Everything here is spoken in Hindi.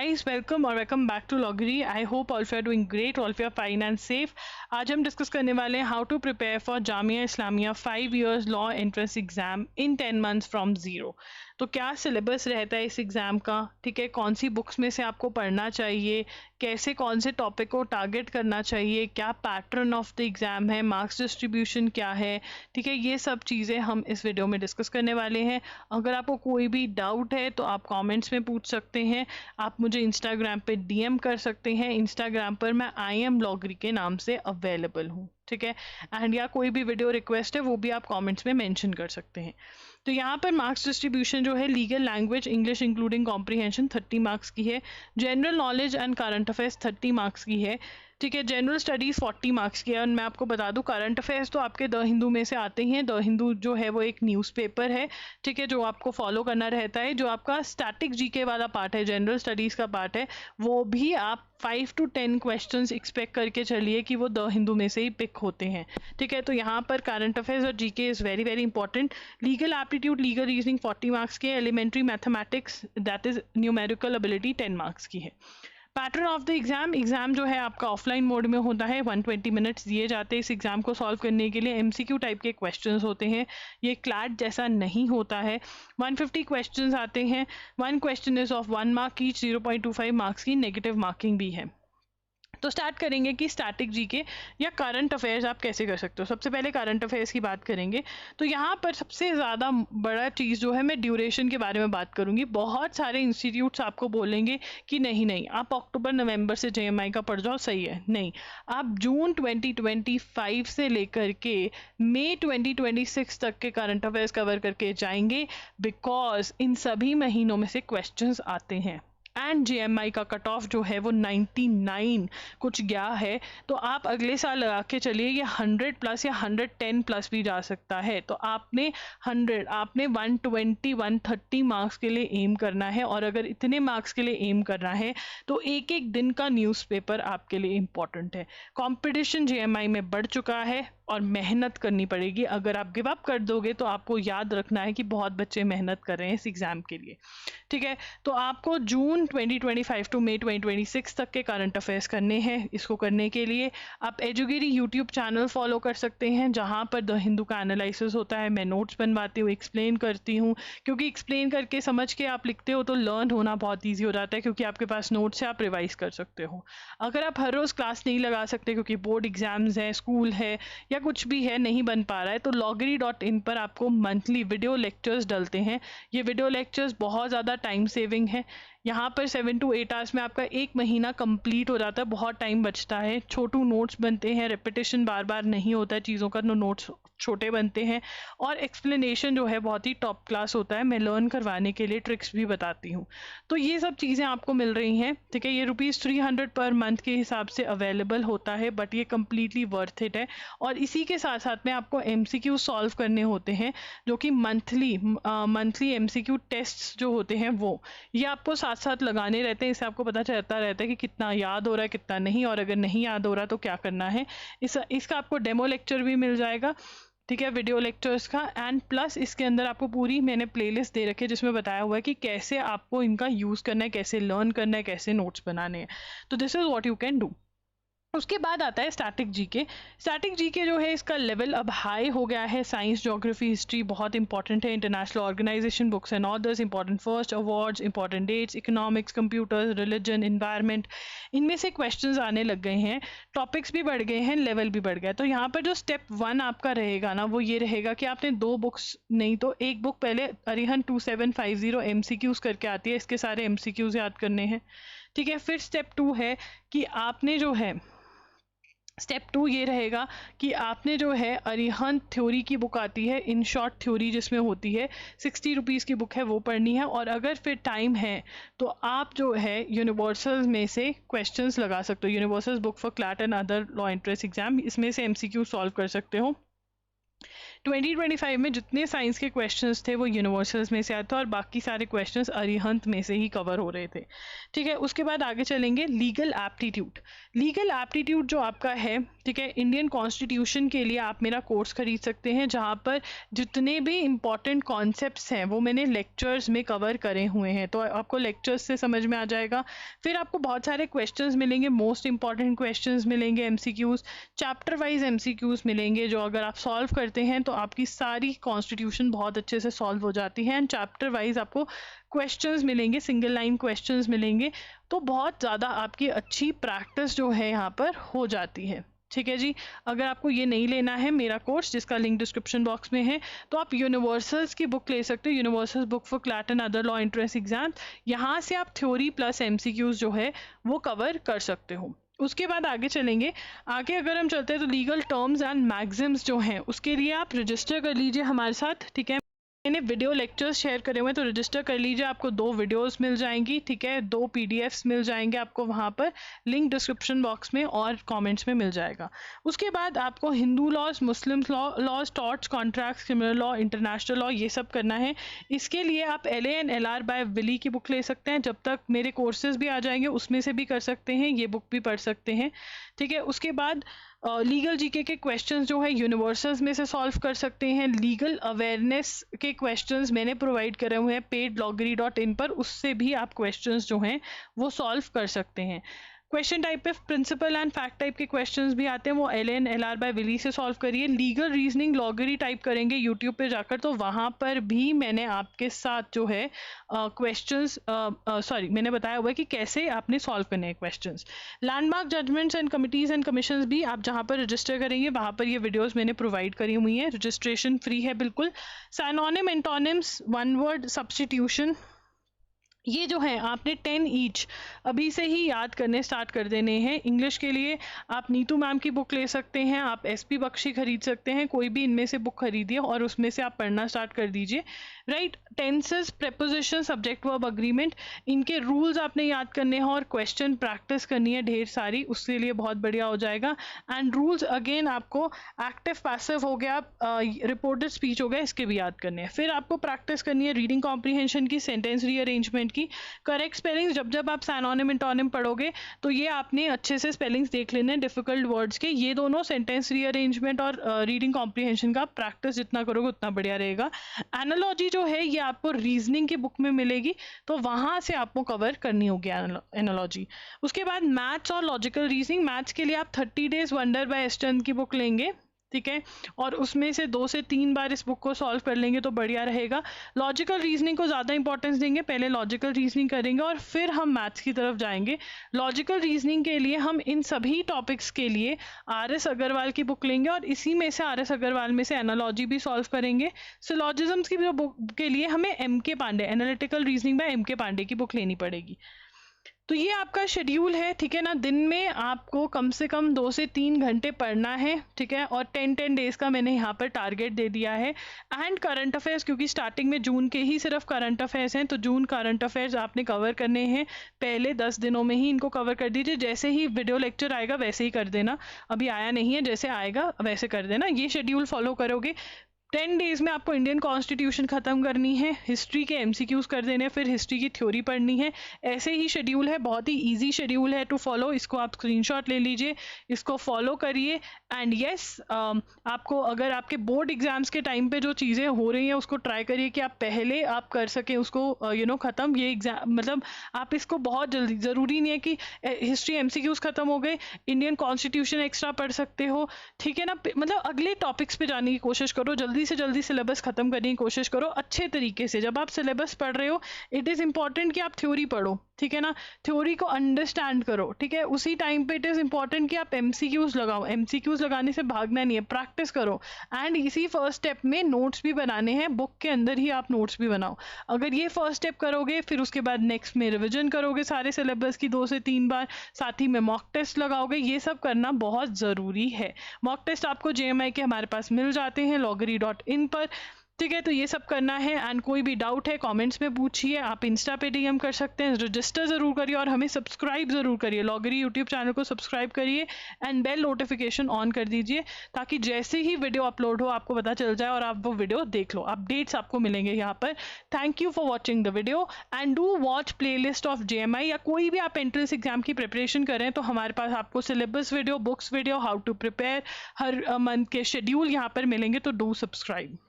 guys, welcome or welcome back to Loggery. I hope all of you are doing great, all of you are fine and safe. आज हम डिस्कस करने वाले हैं how to prepare for Jamia Islamia 5 years law entrance exam in 10 months from zero. तो क्या सिलेबस रहता है इस एग्ज़ाम का, ठीक है, कौन सी बुक्स में से आपको पढ़ना चाहिए, कैसे कौन से टॉपिक को टारगेट करना चाहिए, क्या पैटर्न ऑफ द एग्ज़ाम है, मार्क्स डिस्ट्रीब्यूशन क्या है, ठीक है, ये सब चीज़ें हम इस वीडियो में डिस्कस करने वाले हैं। अगर आपको कोई भी डाउट है तो आप कमेंट्स में पूछ सकते हैं, आप मुझे इंस्टाग्राम पे डीएम कर सकते हैं। इंस्टाग्राम पर मैं IM लॉगरी के नाम से अवेलेबल हूँ, ठीक है, एंड या कोई भी वीडियो रिक्वेस्ट है वो भी आप कमेंट्स में मेंशन कर सकते हैं। तो यहाँ पर मार्क्स डिस्ट्रीब्यूशन जो है, legal language English including comprehension 30 marks की है, general knowledge and current affairs 30 marks की है, ठीक है, जनरल स्टडीज़ 40 मार्क्स की है। और मैं आपको बता दूं करंट अफेयर्स तो आपके द हिंदू में से आते हैं। द हिंदू जो है वो एक न्यूज़पेपर है, ठीक है, जो आपको फॉलो करना रहता है। जो आपका स्टैटिक जीके वाला पार्ट है, जनरल स्टडीज़ का पार्ट है, वो भी आप 5 to 10 क्वेश्चंस एक्सपेक्ट करके चलिए कि वो द हिंदू में से ही पिक होते हैं, ठीक है। तो यहाँ पर करंट अफेयर्स और GK is very very important. Legal aptitude legal reasoning 40 marks की है। Elementary mathematics that is numerical ability 10 marks की है। पैटर्न ऑफ द एग्जाम जो है आपका ऑफलाइन मोड में होता है। 120 मिनट्स दिए जाते हैं इस एग्जाम को सॉल्व करने के लिए। MCQ टाइप के क्वेश्चंस होते हैं, ये क्लैट जैसा नहीं होता है। 150 क्वेश्चंस आते हैं। 1 question is of 1 mark each, 0.25 marks की नेगेटिव मार्किंग भी है। तो स्टार्ट करेंगे कि स्टैटिक जीके या करंट अफेयर्स आप कैसे कर सकते हो। सबसे पहले करंट अफेयर्स की बात करेंगे। तो यहाँ पर सबसे ज़्यादा बड़ा चीज़ जो है, मैं ड्यूरेशन के बारे में बात करूँगी। बहुत सारे इंस्टीट्यूट्स आपको बोलेंगे कि नहीं आप अक्टूबर नवंबर से JMI का पढ़ जाओ, सही है। नहीं, आप जून 2025 से लेकर के मई 2026 तक के करंट अफेयर्स कवर करके जाएंगे, बिकॉज इन सभी महीनों में से क्वेश्चंस आते हैं। एंड JMI का कट ऑफ जो है वो 99 कुछ गया है। तो आप अगले साल लगा के चलिए, ये 100 प्लस या 110 प्लस भी जा सकता है। तो आपने 120 130 मार्क्स के लिए एम करना है। और अगर इतने मार्क्स के लिए एम करना है तो एक एक दिन का न्यूज़पेपर आपके लिए इम्पॉर्टेंट है। कंपटीशन JMI में बढ़ चुका है और मेहनत करनी पड़ेगी। अगर आप गिव अप कर दोगे तो आपको याद रखना है कि बहुत बच्चे मेहनत कर रहे हैं इस एग्ज़ाम के लिए, ठीक है। तो आपको जून 2025 टू मई 2026 तक के करंट अफेयर्स करने हैं। इसको करने के लिए आप एजुगिरी यूट्यूब चैनल फॉलो कर सकते हैं, जहां पर द हिंदू का एनालिसिस होता है। मैं नोट्स बनवाती हूँ, एक्सप्लेन करती हूँ, क्योंकि एक्सप्लेन करके समझ के आप लिखते हो तो लर्न होना बहुत ईजी हो जाता है, क्योंकि आपके पास नोट्स है, आप रिवाइज कर सकते हो। अगर आप हर रोज़ क्लास नहीं लगा सकते क्योंकि बोर्ड एग्जाम्स हैं, स्कूल है या कुछ भी है, नहीं बन पा रहा है, तो loggery.in पर आपको मंथली वीडियो लेक्चर्स डलते हैं। ये वीडियो लेक्चर्स बहुत ज़्यादा टाइम सेविंग है। यहाँ पर 7 to 8 आवर्स में आपका 1 महीना कंप्लीट हो जाता है, बहुत टाइम बचता है। छोटू नोट्स बनते हैं, रेपिटेशन बार बार नहीं होता है चीज़ों का, तो नोट्स छोटे बनते हैं। और एक्सप्लेनेशन जो है बहुत ही टॉप क्लास होता है। मैं लर्न करवाने के लिए ट्रिक्स भी बताती हूँ। तो ये सब चीज़ें आपको मिल रही हैं, ठीक है। ये ₹300 पर मंथ के हिसाब से अवेलेबल होता है, बट ये कम्प्लीटली वर्थ इट है। और इसी के साथ साथ में आपको MCQ सॉल्व करने होते हैं, जो कि मंथली MCQ टेस्ट जो होते हैं वो ये आपको साथ साथ लगाने रहते हैं। इससे आपको पता चलता रहता है कि कितना याद हो रहा है, कितना नहीं, और अगर नहीं याद हो रहा तो क्या करना है। इसका आपको डेमो लेक्चर भी मिल जाएगा, ठीक है, वीडियो लेक्चर्स का। एंड प्लस इसके अंदर आपको पूरी मैंने प्लेलिस्ट दे रखी है, जिसमें बताया हुआ है कि कैसे आपको इनका यूज़ करना है, कैसे लर्न करना है, कैसे नोट्स बनाने हैं। तो this is what you can do. उसके बाद आता है स्टैटिक जीके। स्टैटिक जीके जो है, इसका लेवल अब हाई हो गया है। साइंस, ज्योग्राफी, हिस्ट्री बहुत इंपॉर्टेंट है। International organisation, books and authors important, first awards important, dates, economics, computers, religion, environment, इनमें से क्वेश्चंस आने लग गए हैं। टॉपिक्स भी बढ़ गए हैं, लेवल भी बढ़ गया। तो यहाँ पर जो स्टेप 1 आपका रहेगा ना, वो ये रहेगा कि आपने 2 बुक्स नहीं तो 1 बुक पहले अरिहंत 2750 MCQs करके आती है, इसके सारे MCQs याद करने हैं, ठीक है। फिर स्टेप 2 है कि आपने जो है स्टेप 2 ये रहेगा कि आपने जो है अरिहंत थ्योरी की बुक आती है, इन शॉर्ट थ्योरी जिसमें होती है, 60 रुपीज़ की बुक है, वो पढ़नी है। और अगर फिर टाइम है तो आप जो है यूनिवर्सल्स में से क्वेश्चंस लगा सकते हो। Universals book for CLAT and other law entrance exam, इसमें से MCQ सॉल्व कर सकते हो, 2025 में जितने साइंस के क्वेश्चंस थे वो यूनिवर्सल्स में से आए थे और बाकी सारे क्वेश्चंस अरिहंत में से ही कवर हो रहे थे, ठीक है। उसके बाद आगे चलेंगे लीगल एप्टीट्यूड। लीगल एप्टीट्यूड जो आपका है, ठीक है, इंडियन कॉन्स्टिट्यूशन के लिए आप मेरा कोर्स खरीद सकते हैं, जहाँ पर जितने भी इम्पॉर्टेंट कॉन्सेप्ट्स हैं वो मैंने लेक्चर्स में कवर करे हुए हैं, तो आपको लेक्चर्स से समझ में आ जाएगा। फिर आपको बहुत सारे क्वेश्चंस मिलेंगे, मोस्ट इंपॉर्टेंट क्वेश्चंस मिलेंगे, एमसीक्यूज, चैप्टर वाइज एमसीक्यूज मिलेंगे, जो अगर आप सॉल्व करते हैं तो आपकी सारी कॉन्स्टिट्यूशन बहुत अच्छे से सॉल्व हो जाती है। एंड चैप्टर वाइज आपको क्वेश्चंस मिलेंगे, सिंगल लाइन क्वेश्चंस मिलेंगे, तो बहुत ज़्यादा आपकी अच्छी प्रैक्टिस जो है यहाँ पर हो जाती है, ठीक है जी। अगर आपको ये नहीं लेना है मेरा कोर्स, जिसका लिंक डिस्क्रिप्शन बॉक्स में है, तो आप यूनिवर्सल्स की बुक ले सकते हो, universals book for CLAT and other law entrance exam. यहाँ से आप थ्योरी प्लस एमसीक्यूज जो है वो कवर कर सकते हो। उसके बाद आगे चलेंगे, आगे अगर हम चलते हैं तो लीगल टर्म्स एंड मैगजिम्स जो हैं उसके लिए आप रजिस्टर कर लीजिए हमारे साथ, ठीक है। मैंने वीडियो लेक्चर्स शेयर करे हुए हैं, तो रजिस्टर कर लीजिए, आपको 2 वीडियोस मिल जाएंगी, ठीक है, 2 पीडीएफ्स मिल जाएंगे आपको वहाँ पर, लिंक डिस्क्रिप्शन बॉक्स में और कमेंट्स में मिल जाएगा। उसके बाद आपको Hindu laws, Muslim laws, torts, contracts, criminal law, international law, ये सब करना है। इसके लिए आप LA and LR by Wiley की बुक ले सकते हैं, जब तक मेरे कोर्सेज भी आ जाएंगे उसमें से भी कर सकते हैं, ये बुक भी पढ़ सकते हैं, ठीक है। उसके बाद लीगल जीके के क्वेश्चंस जो है यूनिवर्सल्स में से सॉल्व कर सकते हैं। लीगल अवेयरनेस के क्वेश्चंस मैंने प्रोवाइड करे हुए हैं paidloggery.in पर, उससे भी आप क्वेश्चंस जो हैं वो सॉल्व कर सकते हैं। क्वेश्चन टाइप पे प्रिंसिपल एंड फैक्ट टाइप के क्वेश्चंस भी आते हैं, वो LA and LR by Wiley से सॉल्व करिए। लीगल रीजनिंग लॉगरी टाइप करेंगे यूट्यूब पे जाकर, तो वहाँ पर भी मैंने आपके साथ जो है क्वेश्चंस मैंने बताया हुआ है कि कैसे आपने सॉल्व करने हैं questions. Landmark judgments and committees and commissions भी आप जहाँ पर रजिस्टर करेंगे वहाँ पर ये वीडियोज़ मैंने प्रोवाइड करी हुई हैं, रजिस्ट्रेशन फ्री है बिल्कुल। Synonym, antonyms, one word substitution, ये जो है आपने 10 ईच अभी से ही याद करने स्टार्ट कर देने हैं। इंग्लिश के लिए आप नीतू मैम की बुक ले सकते हैं, आप SP बख्शी खरीद सकते हैं, कोई भी इनमें से बुक खरीदिए और उसमें से आप पढ़ना स्टार्ट कर दीजिए, right. Tenses, preposition, subject verb agreement, इनके रूल्स आपने याद करने हैं और क्वेश्चन प्रैक्टिस करनी है ढेर सारी, उसके लिए बहुत बढ़िया हो जाएगा। एंड रूल्स अगेन आपको एक्टिव पैसिव हो गया, रिपोर्टेड स्पीच हो गया, इसके भी याद करने हैं। फिर आपको प्रैक्टिस करनी है रीडिंग कॉम्प्रीहेंशन की, सेंटेंस रीअरेंजमेंट की, करेक्ट स्पेलिंग्स। जब आप सिनोनिम एंटोनिम पढ़ोगे तो ये आपने अच्छे से स्पेलिंग्स देख लेने हैं डिफिकल्ट वर्ड्स के, ये दोनों सेंटेंस रीअरेंजमेंट और रीडिंग कॉम्प्रीहेंशन का प्रैक्टिस जितना करोगे उतना बढ़िया रहेगा। एनालॉजी जो है ये आपको रीजनिंग की बुक में मिलेगी, तो वहां से आपको कवर करनी होगी एनालॉजी। उसके बाद मैथ्स और लॉजिकल रीजनिंग, मैथ्स के लिए आप 30 डेज वंडर बाय एस्टर्न की बुक लेंगे, ठीक है, और उसमें से 2 से 3 बार इस बुक को सॉल्व कर लेंगे तो बढ़िया रहेगा। लॉजिकल रीजनिंग को ज़्यादा इंपॉर्टेंस देंगे, पहले लॉजिकल रीजनिंग करेंगे और फिर हम मैथ्स की तरफ जाएंगे। लॉजिकल रीजनिंग के लिए हम इन सभी टॉपिक्स के लिए RS अग्रवाल की बुक लेंगे और इसी में से RS अग्रवाल में से एनालॉजी भी सॉल्व करेंगे। सिलॉजिज्म्स की बुक के लिए हमें MK Pandey, analytical reasoning by MK Pandey की बुक लेनी पड़ेगी। तो ये आपका शेड्यूल है, ठीक है ना। दिन में आपको कम से कम 2 से 3 घंटे पढ़ना है, ठीक है, और 10 डेज का मैंने यहाँ पर टारगेट दे दिया है। एंड करंट अफेयर्स, क्योंकि स्टार्टिंग में जून के ही सिर्फ करंट अफेयर्स हैं, तो जून करंट अफेयर्स आपने कवर करने हैं, पहले 10 दिनों में ही इनको कवर कर दीजिए। जैसे ही वीडियो लेक्चर आएगा वैसे ही कर देना, अभी आया नहीं है, जैसे आएगा वैसे कर देना। ये शेड्यूल फॉलो करोगे 10 डेज में आपको इंडियन कॉन्स्टिट्यूशन खत्म करनी है, हिस्ट्री के MCQs कर देने, फिर हिस्ट्री की थ्योरी पढ़नी है। ऐसे ही शेड्यूल है, बहुत ही इजी शेड्यूल है टू फॉलो। इसको आप स्क्रीनशॉट ले लीजिए, इसको फॉलो करिए। एंड यस, आपको अगर आपके बोर्ड एग्जाम्स के टाइम पे जो चीज़ें हो रही हैं उसको ट्राई करिए कि आप पहले आप कर सकें उसको ख़त्म। ये एग्जाम मतलब आप इसको बहुत जल्दी, ज़रूरी नहीं है कि हिस्ट्री MCQs ख़त्म हो गए इंडियन कॉन्स्टिट्यूशन एक्स्ट्रा पढ़ सकते हो, ठीक है ना। मतलब अगले टॉपिक्स पे जाने की कोशिश करो, जल्दी से जल्दी सिलेबस खत्म करने की कोशिश करो अच्छे तरीके से। जब आप सिलेबस पढ़ रहे हो इट इज़ इंपॉर्टेंट कि आप थ्योरी पढ़ो, ठीक है ना, थ्योरी को अंडरस्टैंड करो, ठीक है। उसी टाइम पे इट इज़ इंपॉर्टेंट कि आप MCQs लगाओ, MCQs लगाने से भागना नहीं है, प्रैक्टिस करो। एंड इसी फर्स्ट स्टेप में नोट्स भी बनाने हैं, बुक के अंदर ही आप नोट्स भी बनाओ। अगर ये फर्स्ट स्टेप करोगे फिर उसके बाद नेक्स्ट में रिविजन करोगे सारे सिलेबस की 2 से 3 बार, साथ ही में मॉक टेस्ट लगाओगे, ये सब करना बहुत ज़रूरी है। मॉक टेस्ट आपको JMI के हमारे पास मिल जाते हैं loggery.in पर। ठीक है, तो ये सब करना है। एंड कोई भी डाउट है कमेंट्स में पूछिए, आप इंस्टा पे डीएम कर सकते हैं। रजिस्टर ज़रूर करिए और हमें सब्सक्राइब ज़रूर करिए, लॉगरी यूट्यूब चैनल को सब्सक्राइब करिए एंड बेल नोटिफिकेशन ऑन कर दीजिए, ताकि जैसे ही वीडियो अपलोड हो आपको पता चल जाए और आप वो वीडियो देख लो। अपडेट्स आपको मिलेंगे यहाँ पर। Thank you for watching the video and do watch play list of JMI, या कोई भी आप एंट्रेंस एग्जाम की प्रिपरेशन करें तो हमारे पास आपको syllabus video, books video, how to prepare, हर मंथ के शेड्यूल यहाँ पर मिलेंगे, तो डू सब्सक्राइब।